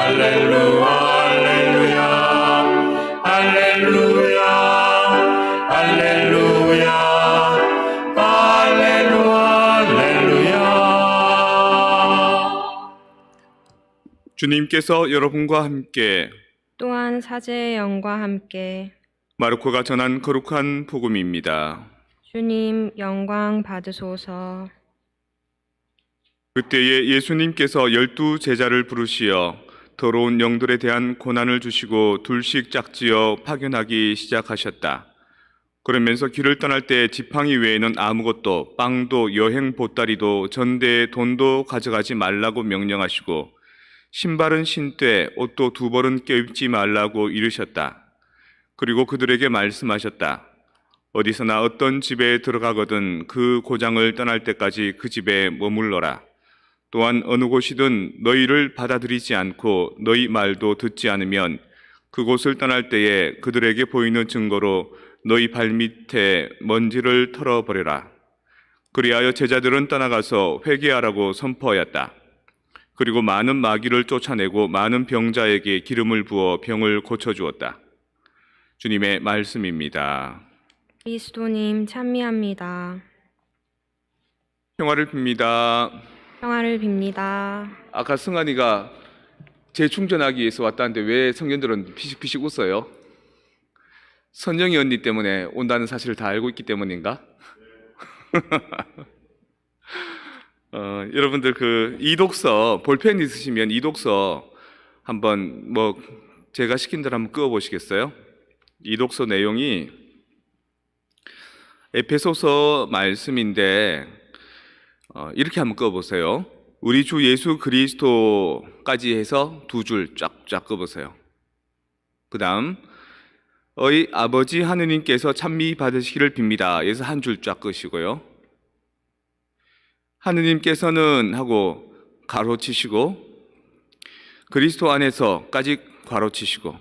할렐루야 할렐루야 할렐루야 할렐루야 할렐루야. 주님께서 여러분과 함께 또한 사제의 영과 함께 마르코가 전한 거룩한 복음입니다. 주님 영광 받으소서. 그때에 예수님께서 12 제자를 부르시어 더러운 영들에 대한 고난을 주시고 둘씩 짝지어 파견하기 시작하셨다. 그러면서 길을 떠날 때 지팡이 외에는 아무것도, 빵도, 여행 보따리도, 전대에 돈도 가져가지 말라고 명령하시고 신발은 신되 옷도 2벌은 껴입지 말라고 이르셨다. 그리고 그들에게 말씀하셨다. 어디서나 어떤 집에 들어가거든 그 고장을 떠날 때까지 그 집에 머물러라. 또한 어느 곳이든 너희를 받아들이지 않고 너희 말도 듣지 않으면 그곳을 떠날 때에 그들에게 보이는 증거로 너희 발밑에 먼지를 털어버려라. 그리하여 제자들은 떠나가서 회개하라고 선포하였다. 그리고 많은 마귀를 쫓아내고 많은 병자에게 기름을 부어 병을 고쳐주었다. 주님의 말씀입니다. 그리스도님 찬미합니다. 평화를 빕니다. 평화를 빕니다. 아까 승환이가 재충전하기 위해서 왔다는데 왜 성년들은 피식피식 웃어요? 선영이 언니 때문에 온다는 사실을 다 알고 있기 때문인가? 여러분들 그 이독서 볼펜 있으시면 이독서 한번 제가 시킨 대로 한번 끄어보시겠어요? 이독서 내용이 에베소서 말씀인데 이렇게 한번 끄어보세요. 우리 주 예수 그리스도까지 해서 2줄 쫙쫙 끄어보세요. 그 다음 의 아버지 하느님께서 찬미 받으시기를 빕니다. 여기서 한 줄 쫙 끄시고요. 하느님께서는 하고 가로 치시고 그리스도 안에서까지 가로 치시고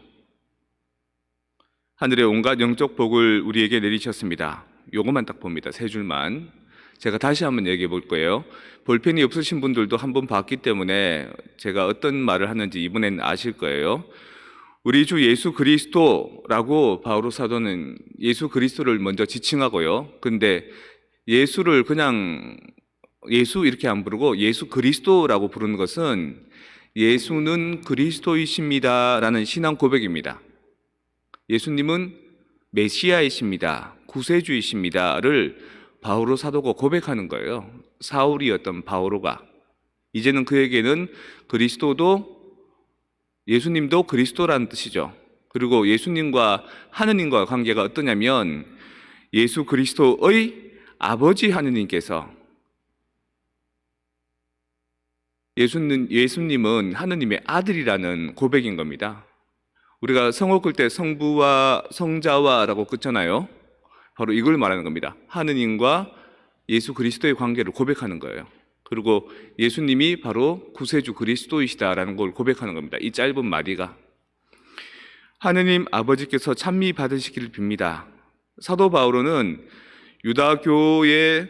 하늘의 온갖 영적 복을 우리에게 내리셨습니다. 요것만 딱 봅니다. 3줄만. 제가 다시 한번 얘기해 볼 거예요. 볼펜이 없으신 분들도 한번 봤기 때문에 제가 어떤 말을 하는지 이번엔 아실 거예요. 우리 주 예수 그리스도라고 바오로 사도는 예수 그리스도를 먼저 지칭하고요. 근데 예수를 그냥 예수 이렇게 안 부르고 예수 그리스도라고 부르는 것은 예수는 그리스도이십니다 라는 신앙 고백입니다. 예수님은 메시아이십니다, 구세주이십니다를 바오로 사도가 고백하는 거예요. 사울이었던 바오로가. 이제는 그에게는 그리스도도 예수님도 그리스도라는 뜻이죠. 그리고 예수님과 하느님과 관계가 어떠냐면 예수 그리스도의 아버지 하느님께서 예수님은 하느님의 아들이라는 고백인 겁니다. 우리가 성호 끌 때 성부와 성자와라고 끊잖아요. 바로 이걸 말하는 겁니다. 하느님과 예수 그리스도의 관계를 고백하는 거예요. 그리고 예수님이 바로 구세주 그리스도이시다라는 걸 고백하는 겁니다. 이 짧은 마디가. 하느님 아버지께서 찬미 받으시기를 빕니다. 사도 바오로는 유다교의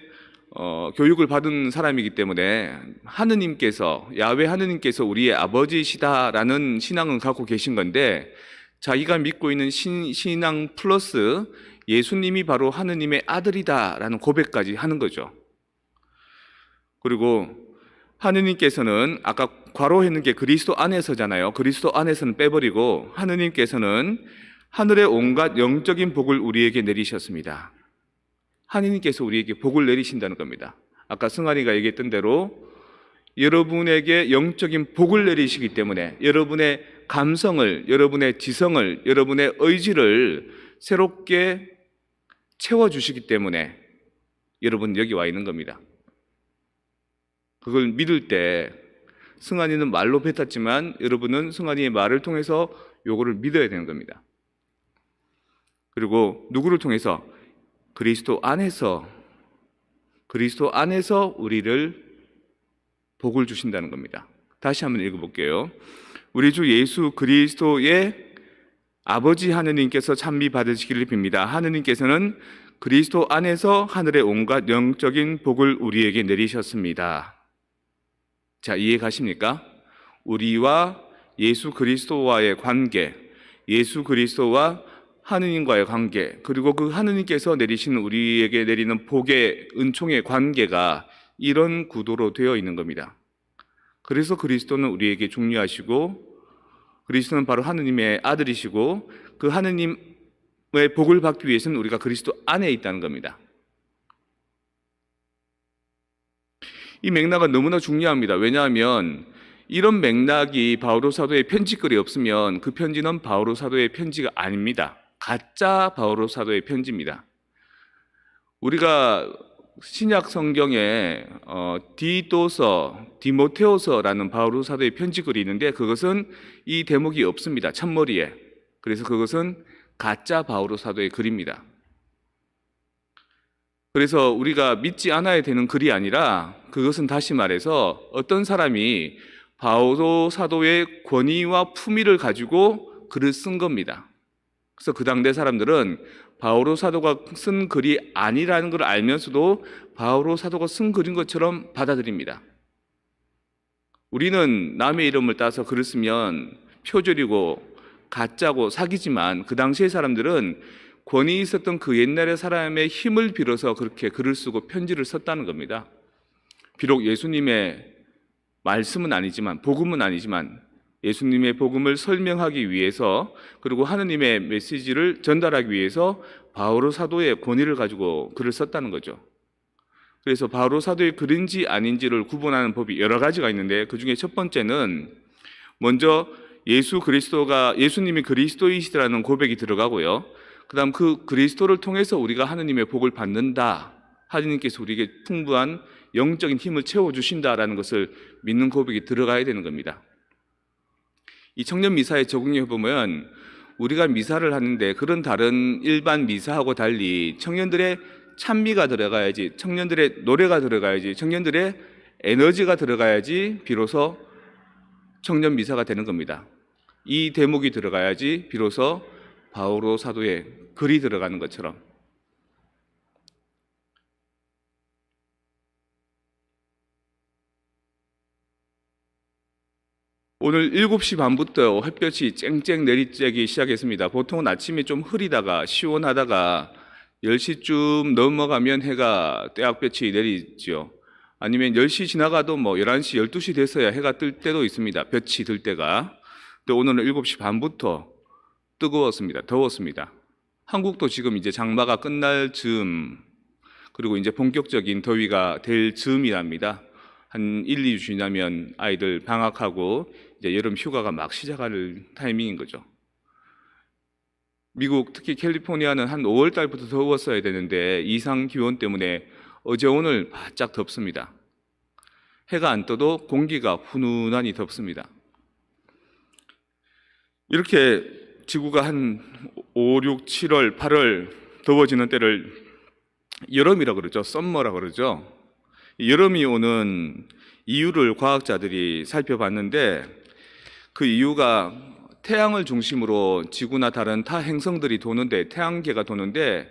교육을 받은 사람이기 때문에 하느님께서, 야훼 하느님께서 우리의 아버지시다라는 신앙을 갖고 계신 건데 자기가 믿고 있는 신앙 플러스 예수님이 바로 하느님의 아들이다라는 고백까지 하는 거죠. 그리고 하느님께서는 아까 괄호했는 게 그리스도 안에서잖아요. 그리스도 안에서는 빼버리고 하느님께서는 하늘의 온갖 영적인 복을 우리에게 내리셨습니다. 하느님께서 우리에게 복을 내리신다는 겁니다. 아까 승환이가 얘기했던 대로 여러분에게 영적인 복을 내리시기 때문에 여러분의 감성을, 여러분의 지성을, 여러분의 의지를 새롭게 채워주시기 때문에 여러분 여기 와 있는 겁니다. 그걸 믿을 때 승환이는 말로 뱉었지만 여러분은 승환이의 말을 통해서 요거를 믿어야 되는 겁니다. 그리고 누구를 통해서? 그리스도 안에서 우리를 복을 주신다는 겁니다. 다시 한번 읽어볼게요. 우리 주 예수 그리스도의 아버지 하느님께서 찬미 받으시기를 빕니다. 하느님께서는 그리스도 안에서 하늘의 온갖 영적인 복을 우리에게 내리셨습니다. 자, 이해 가십니까? 우리와 예수 그리스도와의 관계, 예수 그리스도와 하느님과의 관계, 그리고 그 하느님께서 내리시는 우리에게 내리는 복의 은총의 관계가 이런 구도로 되어 있는 겁니다. 그래서 그리스도는 우리에게 중요하시고 그리스도는 바로 하느님의 아들이시고 그 하느님의 복을 받기 위해서는 우리가 그리스도 안에 있다는 겁니다. 이 맥락은 너무나 중요합니다. 왜냐하면 이런 맥락이 바오로 사도의 편지글이 없으면 그 편지는 바오로 사도의 편지가 아닙니다. 가짜 바오로 사도의 편지입니다. 우리가 신약 성경에 디도서, 디모테오서라는 바오로 사도의 편지글이 있는데 그것은 이 대목이 없습니다. 첫머리에. 그래서 그것은 가짜 바오로 사도의 글입니다. 그래서 우리가 믿지 않아야 되는 글이 아니라 그것은 다시 말해서 어떤 사람이 바오로 사도의 권위와 품위를 가지고 글을 쓴 겁니다. 그래서 그 당대 사람들은 바오로 사도가 쓴 글이 아니라는 걸 알면서도 바오로 사도가 쓴 글인 것처럼 받아들입니다. 우리는 남의 이름을 따서 글을 쓰면 표절이고 가짜고 사기지만 그 당시의 사람들은 권위 있었던 그 옛날의 사람의 힘을 빌어서 그렇게 글을 쓰고 편지를 썼다는 겁니다. 비록 예수님의 말씀은 아니지만, 복음은 아니지만 예수님의 복음을 설명하기 위해서 그리고 하느님의 메시지를 전달하기 위해서 바오로 사도의 권위를 가지고 글을 썼다는 거죠. 그래서 바오로 사도의 글인지 아닌지를 구분하는 법이 여러 가지가 있는데 그 중에 첫 번째는 먼저 예수님이 그리스도이시라는 고백이 들어가고요. 그 다음 그 그리스도를 통해서 우리가 하느님의 복을 받는다. 하느님께서 우리에게 풍부한 영적인 힘을 채워주신다라는 것을 믿는 고백이 들어가야 되는 겁니다. 이 청년 미사에 적용해 보면 우리가 미사를 하는데 그런 다른 일반 미사하고 달리 청년들의 찬미가 들어가야지, 청년들의 노래가 들어가야지, 청년들의 에너지가 들어가야지 비로소 청년 미사가 되는 겁니다. 이 대목이 들어가야지 비로소 바오로 사도의 글이 들어가는 것처럼. 오늘 7시 반부터 햇볕이 쨍쨍 내리쬐기 시작했습니다. 보통은 아침에 좀 흐리다가 시원하다가 10시쯤 넘어가면 해가 떼약볕이 내리죠. 아니면 10시 지나가도 11시, 12시 돼서야 해가 뜰 때도 있습니다. 볕이 들 때가. 근데 오늘은 7시 반부터 뜨거웠습니다. 더웠습니다. 한국도 지금 이제 장마가 끝날 즈음, 그리고 이제 본격적인 더위가 될 즈음이랍니다. 한 1, 2주 지나면 아이들 방학하고 이제 여름 휴가가 막 시작할 타이밍인 거죠. 미국 특히 캘리포니아는 한 5월 달부터 더웠어야 되는데 이상 기온 때문에 어제 오늘 바짝 덥습니다. 해가 안 떠도 공기가 훈훈하니 덥습니다. 이렇게 지구가 한 5, 6, 7월, 8월 더워지는 때를 여름이라 그러죠. 썸머라 그러죠. 여름이 오는 이유를 과학자들이 살펴봤는데 그 이유가 태양을 중심으로 지구나 다른 타 행성들이 도는데, 태양계가 도는데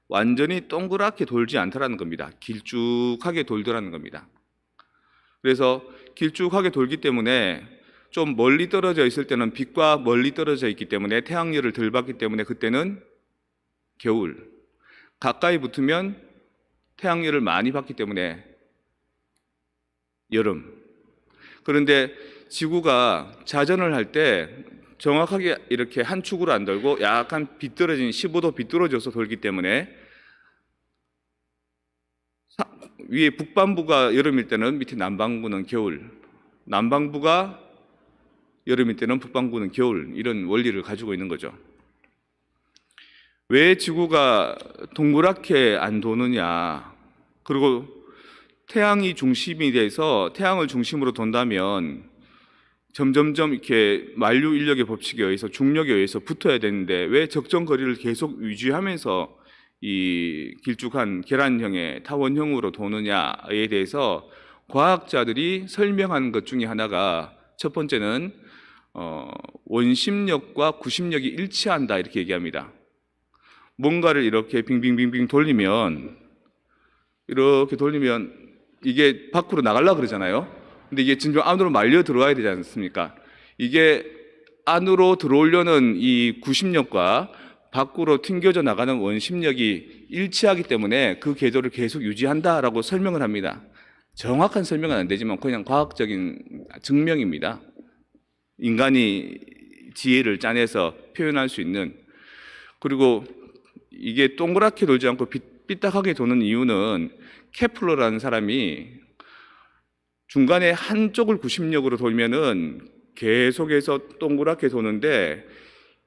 완전히 동그랗게 돌지 않더라는 겁니다. 길쭉하게 돌더라는 겁니다. 그래서 길쭉하게 돌기 때문에 좀 멀리 떨어져 있을 때는 빛과 멀리 떨어져 있기 때문에 태양열을 덜 받기 때문에 그때는 겨울, 가까이 붙으면 태양열을 많이 받기 때문에 여름. 그런데 지구가 자전을 할 때 정확하게 이렇게 한 축으로 안 돌고 약간 비뚤어진 15도 비뚤어져서 돌기 때문에 위에 북반부가 여름일 때는 밑에 남반구는 겨울, 남반부가 여름일 때는 북반구는 겨울, 이런 원리를 가지고 있는 거죠. 왜 지구가 동그랗게 안 도느냐? 그리고 태양이 중심이 돼서 태양을 중심으로 돈다면 점점점 이렇게 만류 인력의 법칙에 의해서 중력에 의해서 붙어야 되는데 왜 적정 거리를 계속 유지하면서 이 길쭉한 계란형의 타원형으로 도느냐에 대해서 과학자들이 설명한 것 중에 하나가 첫 번째는 원심력과 구심력이 일치한다 이렇게 얘기합니다. 뭔가를 이렇게 빙빙빙빙 돌리면 이게 밖으로 나가려고 그러잖아요. 근데 이게 진정 안으로 말려 들어와야 되지 않습니까? 이게 안으로 들어오려는 이 구심력과 밖으로 튕겨져 나가는 원심력이 일치하기 때문에 그 궤도를 계속 유지한다라고 설명을 합니다. 정확한 설명은 안 되지만 그냥 과학적인 증명입니다. 인간이 지혜를 짜내서 표현할 수 있는. 그리고 이게 동그랗게 돌지 않고 삐딱하게 도는 이유는 케플러라는 사람이 중간에 한쪽을 구심력으로 돌면은 계속해서 동그랗게 도는데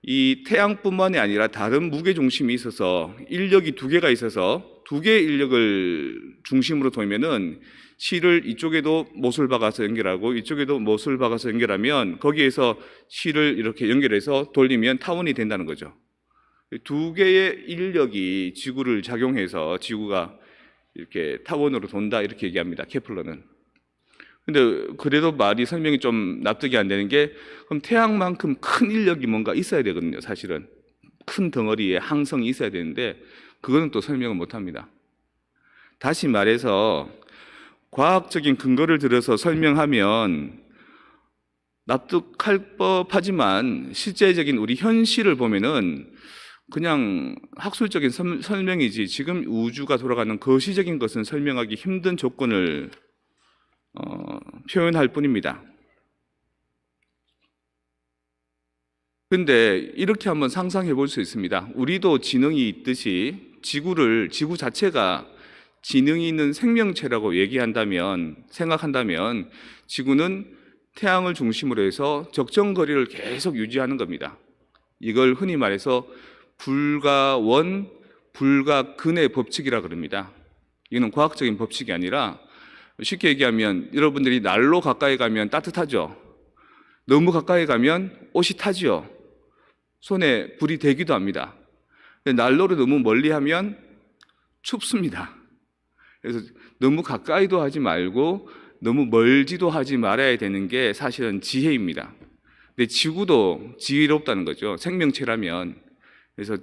이 태양뿐만이 아니라 다른 무게 중심이 있어서 인력이 두 개가 있어서 두 개의 인력을 중심으로 돌면은 실을 이쪽에도 못을 박아서 연결하고 이쪽에도 못을 박아서 연결하면 거기에서 실을 이렇게 연결해서 돌리면 타원이 된다는 거죠. 두 개의 인력이 지구를 작용해서 지구가 이렇게 타원으로 돈다 이렇게 얘기합니다. 케플러는. 근데 그래도 말이 설명이 좀 납득이 안 되는 게 그럼 태양만큼 큰 인력이 뭔가 있어야 되거든요. 사실은 큰 덩어리에 항성이 있어야 되는데 그거는 또 설명을 못 합니다. 다시 말해서 과학적인 근거를 들어서 설명하면 납득할 법하지만 실제적인 우리 현실을 보면은 그냥 학술적인 설명이지 지금 우주가 돌아가는 거시적인 것은 설명하기 힘든 조건을 표현할 뿐입니다. 근데 이렇게 한번 상상해 볼 수 있습니다. 우리도 지능이 있듯이 지구 자체가 지능이 있는 생명체라고 생각한다면 지구는 태양을 중심으로 해서 적정 거리를 계속 유지하는 겁니다. 이걸 흔히 말해서 불가원, 불가근의 법칙이라 그럽니다. 이거는 과학적인 법칙이 아니라 쉽게 얘기하면 여러분들이 난로 가까이 가면 따뜻하죠. 너무 가까이 가면 옷이 타지요. 손에 불이 되기도 합니다. 난로를 너무 멀리 하면 춥습니다. 그래서 너무 가까이도 하지 말고 너무 멀지도 하지 말아야 되는 게 사실은 지혜입니다. 근데 지구도 지혜롭다는 거죠. 생명체라면. 그래서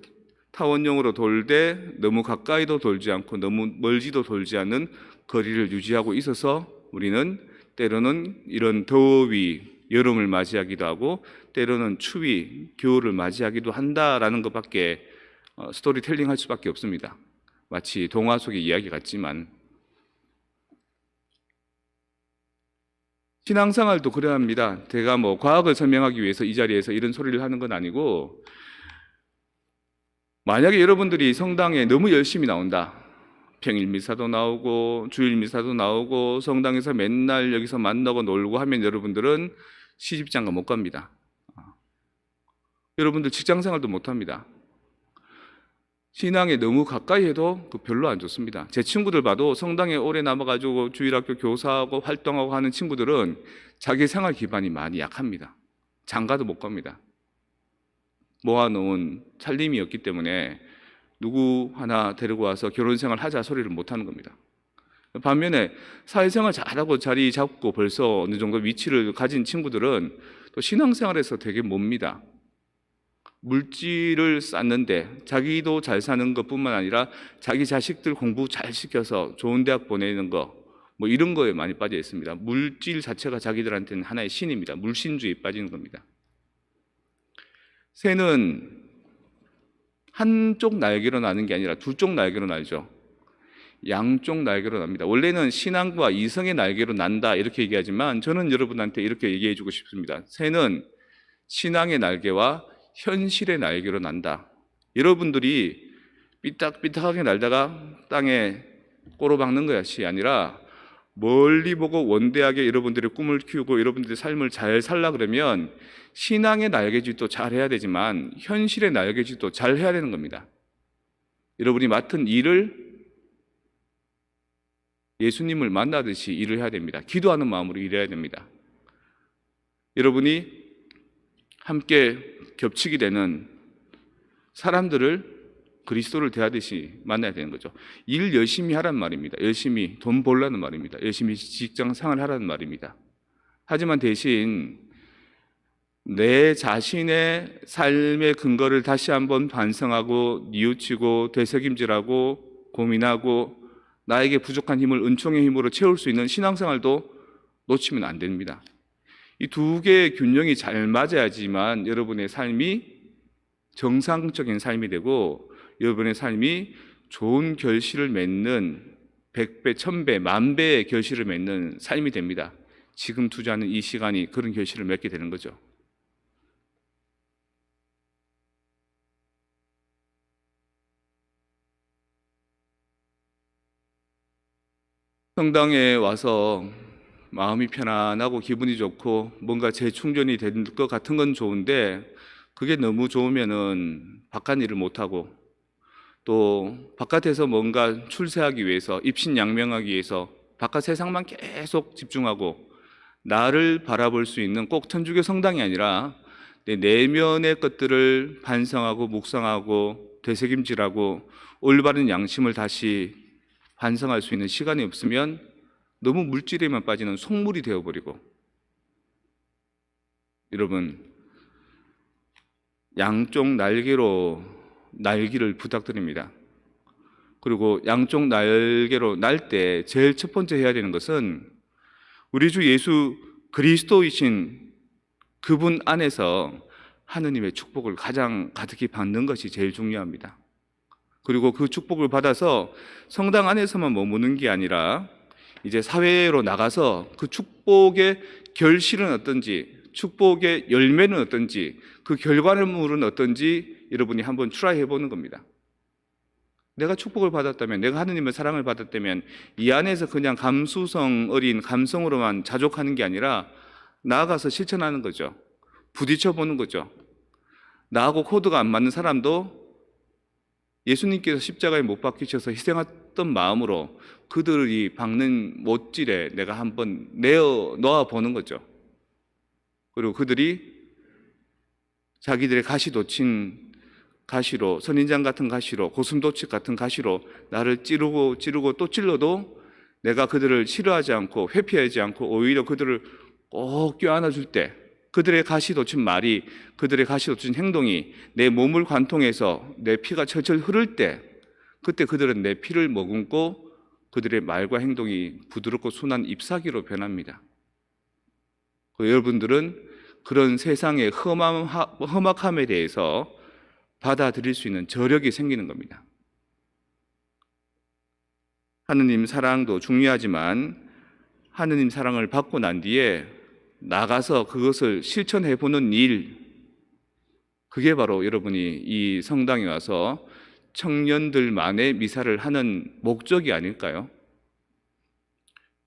타원형으로 돌되 너무 가까이도 돌지 않고 너무 멀지도 돌지 않는 거리를 유지하고 있어서 우리는 때로는 이런 더위, 여름을 맞이하기도 하고 때로는 추위, 겨울을 맞이하기도 한다라는 것밖에 스토리텔링 할 수밖에 없습니다. 마치 동화 속의 이야기 같지만 신앙생활도 그래야 합니다. 제가 과학을 설명하기 위해서 이 자리에서 이런 소리를 하는 건 아니고 만약에 여러분들이 성당에 너무 열심히 나온다. 평일 미사도 나오고 주일 미사도 나오고 성당에서 맨날 여기서 만나고 놀고 하면 여러분들은 시집장가 못 갑니다. 여러분들 직장생활도 못 합니다. 신앙에 너무 가까이 해도 별로 안 좋습니다. 제 친구들 봐도 성당에 오래 남아가지고 주일학교 교사하고 활동하고 하는 친구들은 자기 생활 기반이 많이 약합니다. 장가도 못 갑니다. 모아놓은 살림이 없기 때문에 누구 하나 데리고 와서 결혼생활 하자 소리를 못하는 겁니다. 반면에 사회생활 잘하고 자리 잡고 벌써 어느 정도 위치를 가진 친구들은 또 신앙생활에서 되게 멉니다. 물질을 쌓는데 자기도 잘 사는 것뿐만 아니라 자기 자식들 공부 잘 시켜서 좋은 대학 보내는 거 이런 거에 많이 빠져 있습니다. 물질 자체가 자기들한테는 하나의 신입니다. 물신주의에 빠지는 겁니다. 새는 한쪽 날개로 나는 게 아니라 두 쪽 날개로 날죠. 양쪽 날개로 납니다. 원래는 신앙과 이성의 날개로 난다 이렇게 얘기하지만 저는 여러분한테 이렇게 얘기해 주고 싶습니다. 새는 신앙의 날개와 현실의 날개로 난다. 여러분들이 삐딱삐딱하게 날다가 땅에 꼬로박는 것이 아니라 멀리 보고 원대하게 여러분들의 꿈을 키우고 여러분들의 삶을 잘 살라 그러면 신앙의 날개짓도 잘 해야 되지만 현실의 날개짓도 잘 해야 되는 겁니다. 여러분이 맡은 일을 예수님을 만나듯이 일을 해야 됩니다. 기도하는 마음으로 일해야 됩니다. 여러분이 함께 겹치게 되는 사람들을 그리스도를 대하듯이 만나야 되는 거죠. 일 열심히 하란 말입니다. 열심히 돈 벌라는 말입니다. 열심히 직장 생활하라는 말입니다. 하지만 대신 내 자신의 삶의 근거를 다시 한번 반성하고 뉘우치고 되새김질하고 고민하고 나에게 부족한 힘을 은총의 힘으로 채울 수 있는 신앙생활도 놓치면 안 됩니다. 이 두 개의 균형이 잘 맞아야지만 여러분의 삶이 정상적인 삶이 되고 여러분의 삶이 좋은 결실을 맺는 100배, 1000배, 만배의 결실을 맺는 삶이 됩니다. 지금 투자하는 이 시간이 그런 결실을 맺게 되는 거죠. 성당에 와서 마음이 편안하고 기분이 좋고 뭔가 재충전이 될 것 같은 건 좋은데 그게 너무 좋으면은 바깥 일을 못하고 또 바깥에서 뭔가 출세하기 위해서 입신양명하기 위해서 바깥 세상만 계속 집중하고 나를 바라볼 수 있는 꼭 천주교 성당이 아니라 내 내면의 것들을 반성하고 묵상하고 되새김질하고 올바른 양심을 다시 반성할 수 있는 시간이 없으면 너무 물질에만 빠지는 속물이 되어버리고, 여러분 양쪽 날개로 날기를 부탁드립니다. 그리고 양쪽 날개로 날 때 제일 첫 번째 해야 되는 것은 우리 주 예수 그리스도이신 그분 안에서 하느님의 축복을 가장 가득히 받는 것이 제일 중요합니다. 그리고 그 축복을 받아서 성당 안에서만 머무는 게 아니라 이제 사회로 나가서 그 축복의 결실은 어떤지, 축복의 열매는 어떤지, 그 결과물은 어떤지 여러분이 한번 트라이 해보는 겁니다. 내가 축복을 받았다면, 내가 하느님의 사랑을 받았다면 이 안에서 그냥 감수성 어린 감성으로만 자족하는 게 아니라 나아가서 실천하는 거죠. 부딪혀보는 거죠. 나하고 코드가 안 맞는 사람도 예수님께서 십자가에 못 박히셔서 희생했던 마음으로 그들이 박는 못질에 내가 한번 놓아 보는 거죠. 그리고 그들이 자기들의 가시 돋친 가시로, 선인장 같은 가시로, 고슴도치 같은 가시로 나를 찌르고 또 찔러도 내가 그들을 싫어하지 않고 회피하지 않고 오히려 그들을 꼭 껴안아 줄 때, 그들의 가시 돋친 말이, 그들의 가시 돋친 행동이 내 몸을 관통해서 내 피가 철철 흐를 때, 그때 그들은 내 피를 머금고 그들의 말과 행동이 부드럽고 순한 잎사귀로 변합니다. 여러분들은 그런 세상의 험악함에 대해서 받아들일 수 있는 저력이 생기는 겁니다. 하느님 사랑도 중요하지만 하느님 사랑을 받고 난 뒤에 나가서 그것을 실천해 보는 일, 그게 바로 여러분이 이 성당에 와서 청년들만의 미사를 하는 목적이 아닐까요?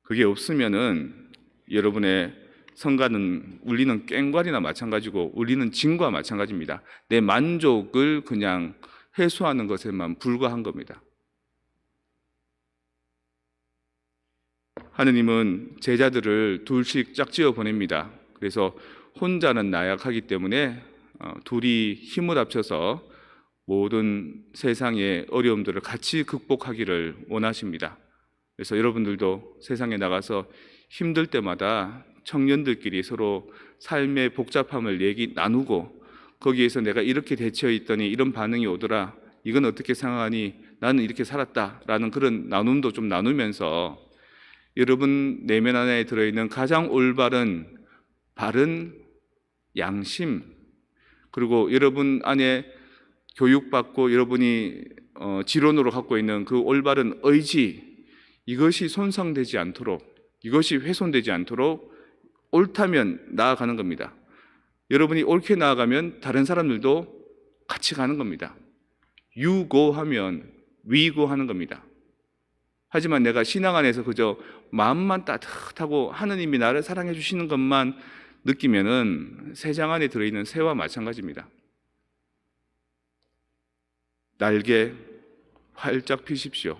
그게 없으면은 여러분의 성가는 울리는 꽹과리나 마찬가지고 울리는 징과 마찬가지입니다. 내 만족을 그냥 해소하는 것에만 불과한 겁니다. 하느님은 제자들을 둘씩 짝지어 보냅니다. 그래서 혼자는 나약하기 때문에 둘이 힘을 합쳐서 모든 세상의 어려움들을 같이 극복하기를 원하십니다. 그래서 여러분들도 세상에 나가서 힘들 때마다 청년들끼리 서로 삶의 복잡함을 나누고 거기에서 내가 이렇게 대처했더니 이런 반응이 오더라, 이건 어떻게 생각하니, 나는 이렇게 살았다라는 그런 나눔도 좀 나누면서 여러분 내면 안에 들어있는 가장 올바른 바른 양심, 그리고 여러분 안에 교육받고 여러분이 지론으로 갖고 있는 그 올바른 의지, 이것이 손상되지 않도록, 이것이 훼손되지 않도록 옳다면 나아가는 겁니다. 여러분이 옳게 나아가면 다른 사람들도 같이 가는 겁니다. 유고하면 위고하는 겁니다. 하지만 내가 신앙 안에서 그저 마음만 따뜻하고 하느님이 나를 사랑해 주시는 것만 느끼면은 새장 안에 들어있는 새와 마찬가지입니다. 날개 활짝 펴십시오.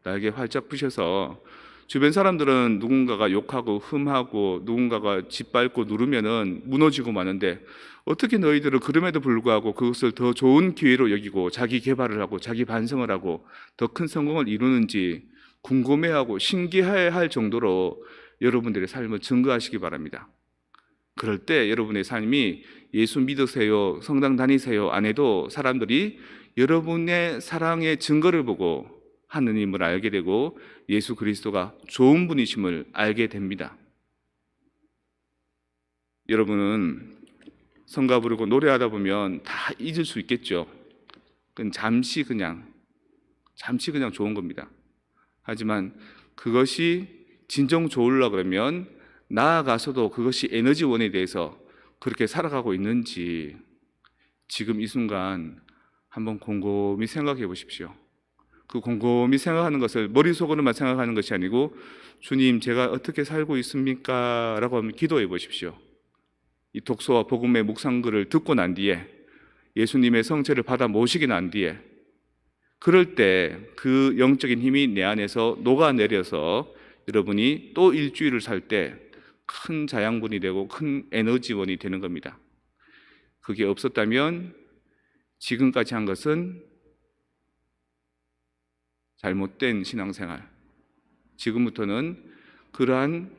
날개 활짝 펴셔서 주변 사람들은 누군가가 욕하고 흠하고 누군가가 짓밟고 누르면은 무너지고 마는데 어떻게 너희들은 그럼에도 불구하고 그것을 더 좋은 기회로 여기고 자기 개발을 하고 자기 반성을 하고 더 큰 성공을 이루는지 궁금해하고 신기해할 정도로 여러분들의 삶을 증거하시기 바랍니다. 그럴 때 여러분의 삶이 예수 믿으세요, 성당 다니세요 안 해도 사람들이 여러분의 사랑의 증거를 보고 하느님을 알게 되고 예수 그리스도가 좋은 분이심을 알게 됩니다. 여러분은 성가 부르고 노래하다 보면 다 잊을 수 있겠죠. 그건 잠시 그냥 좋은 겁니다. 하지만 그것이 진정 좋으려 그러면 나아가서도 그것이 에너지원에 대해서 그렇게 살아가고 있는지 지금 이 순간 한번 곰곰이 생각해 보십시오. 그 곰곰이 생각하는 것을 머릿속으로만 생각하는 것이 아니고 주님, 제가 어떻게 살고 있습니까? 라고 한번 기도해 보십시오. 이 독서와 복음의 묵상글을 듣고 난 뒤에 예수님의 성체를 받아 모시고 난 뒤에 그럴 때 그 영적인 힘이 내 안에서 녹아내려서 여러분이 또 일주일을 살 때 큰 자양분이 되고 큰 에너지원이 되는 겁니다. 그게 없었다면 지금까지 한 것은 잘못된 신앙생활. 지금부터는 그러한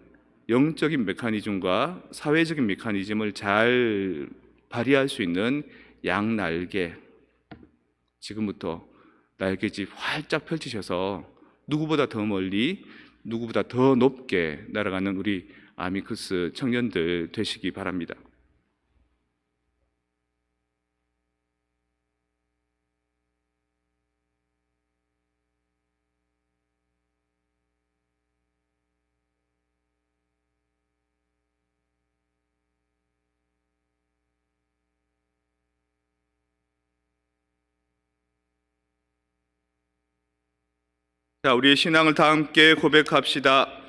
영적인 메커니즘과 사회적인 메커니즘을 잘 발휘할 수 있는 양날개, 지금부터 날개짓 활짝 펼치셔서 누구보다 더 멀리, 누구보다 더 높게 날아가는 우리 아미쿠스 청년들 되시기 바랍니다. 자, 우리의 신앙을 다 함께 고백합시다.